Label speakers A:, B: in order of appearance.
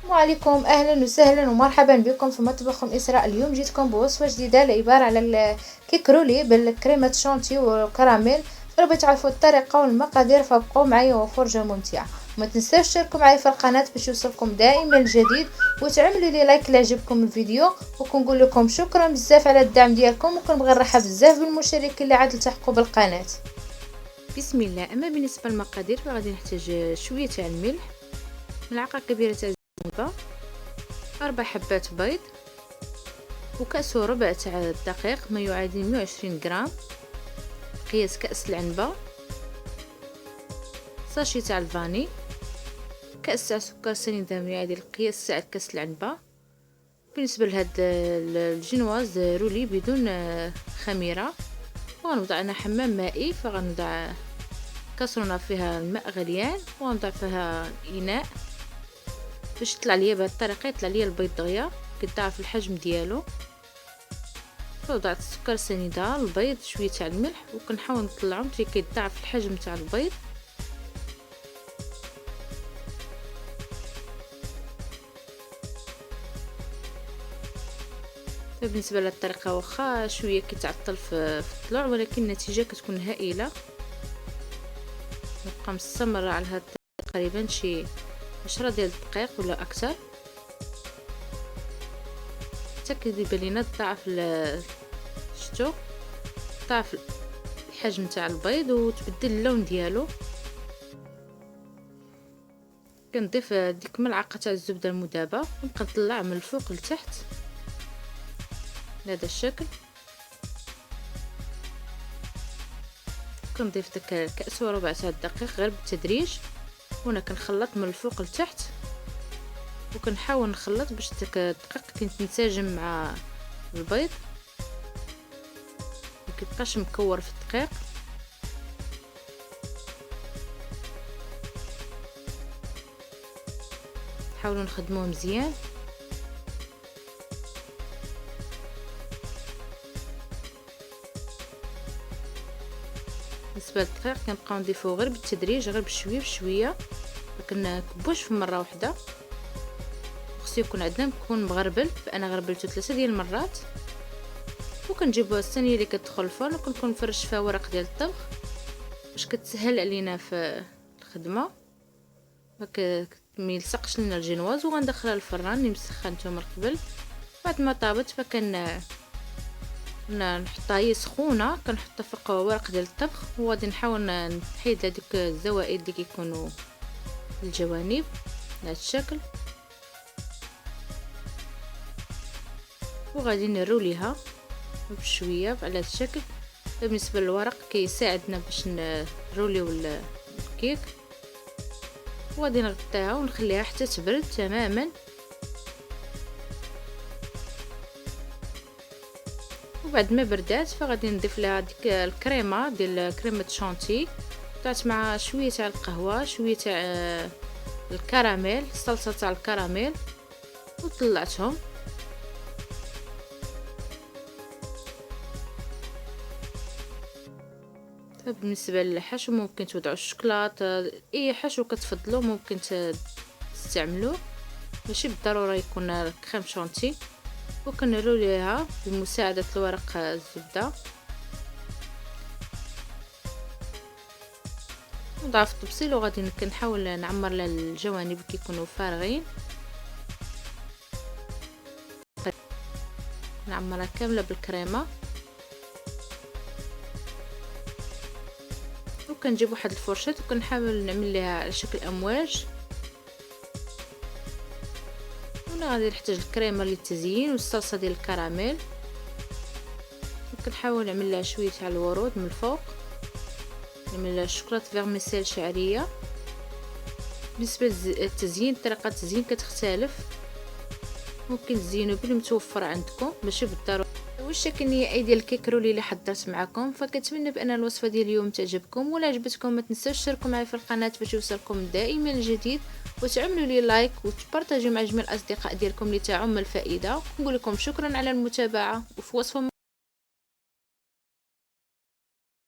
A: السلام عليكم، اهلا وسهلا ومرحبا بكم في مطبخ اسراء. اليوم جيتكم بوصفه جديده عباره على الكيك رولي بالكريمه شانتي والكراميل. تقدروا تعرفوا الطريقه والمقادير، فابقوا معايا وفرجه ممتعه. وما تنساوش تشتركوا معايا في القناه باش يوصلكم دائما الجديد، وتعملوا لي لايك لا عجبكم الفيديو. وكنقول لكم شكرا بزاف على الدعم ديالكم، وكنبغي نرحب بزاف بالمشتركين اللي عاد التحقوا بالقناه. بسم الله. اما بالنسبه للمقادير فغادي نحتاج شويه تاع الملح، ملعقه كبيره تاع الزنجبه، 4 حبات بيض، وكأس وربع تاع الدقيق ما يعادل 120 غرام، قياس كأس العنبة، ساشي تاع الفاني، كأس تاع سكر سنيدة ما يعادل قياس تاع كأس العنبة. بالنسبة لهاد الجنواز رولي بدون خميرة، وغنوضع انا حمام مائي، فغنوضع كاسرونه فيها الماء غليان، وغنضع فيها اناء باش يطلع ليا بهذه الطريقه، يطلع ليا البيض دغيا كيتضاعف في الحجم ديالو. فوضعت السكر سنيده، البيض، شويه تاع الملح، وكنحاول نطلعهم حتى كيتضاعف الحجم تاع البيض. بالنسبه للطريقه واخا شويه كيتعطل في الطلوع، ولكن النتيجه كتكون هائله. نبقى مستمره على هذا تقريبا شي 10 ديال الدقائق ولا اكثر حتى كيبان لينا تضاعف شتو ضاعف الحجم تاع البيض وتبدل اللون ديالو. كنضيف ديك ملعقه تاع الزبده المذابه، ونبقى نطلع من الفوق لتحت بهذا الشكل. كنضيف داك كأس وربع تاع الدقيق غير بالتدريج، وانا كنخلط من الفوق لتحت، وكنحاول نخلط باش داك الدقيق كيتنسجم مع البيض، مكيبقاش مكور في الدقيق. نحاولوا نخدموه مزيان. بالنسبه للدقيق كنبقاو نضيفوه غير بالتدريج، غير بشويه بشويه، ما كنكبوش في مره واحده. خصو يكون عندنا يكون مغربل، فانا غربلته 3 ديال المرات. وكنجيبوا الصينيه اللي كتدخل الفرن، وكنكون نفرش فيها ورق ديال الطبخ باش كتسهل علينا في الخدمه، ما يلصقش لنا الجنواز. وغندخلها للفران اللي مسخنته من قبل. بعد ما طابت نحطها هي سخونه، كنحطها فوق ورق ديال الطبخ، وغادي نحاول نحيد هذيك الزوائد اللي كيكونوا في الجوانب بهذا الشكل، وغادي نروليها بشويه على هذا الشكل. بالنسبه للورق كيساعدنا باش نروليو الكيك. وغادي نغطيها ونخليها حتى تبرد تماما. وبعد ما بردات فغادي نضيف لها ديك الكريمه ديال كريمه شانتي، طلعت مع شويه تاع القهوه، شويه تاع الكراميل، الصلصه تاع الكراميل، وطلعتهم. بالنسبه للحشو ممكن توضعوا الشوكولاته، اي حشو كتفضلوا ممكن تستعملوه، ماشي بالضروره يكون كريم شانتي. وكنروليها بمساعده الورق الزبده، نضعف التبصيل، وغادي كنحاول نعمر الجوانب كيكونوا فارغين، نعمرها كامله بالكريمه. وكنجيب واحد الفرشاه وكنحاول نعمل ليها على شكل امواج. هنا غادي نحتاج الكريمه للتزيين والصلصه ديال الكراميل، وكنحاول نعمل لها شويه تاع الورود من الفوق، نعمل لها شوكولاته فيرميسيل شعريه. بالنسبه للتزيين، طريقه التزيين كتختلف، ممكن تزينوا بالمتوفر عندكم ماشي بالضروره. واش كان هي اي ديال الكيك رولي اللي حضرت معكم، فكنتمنى بان الوصفه ديال اليوم تعجبكم. ولا عجبتكم ما تنساوش تشتركوا معي في القناه باش يوصلكم دائما الجديد، وتعملوا لي لايك وتبارطاجيو مع جميع الاصدقاء ديالكم اللي تعم الفائده. نقول لكم شكرا على المتابعه، وفي وصفه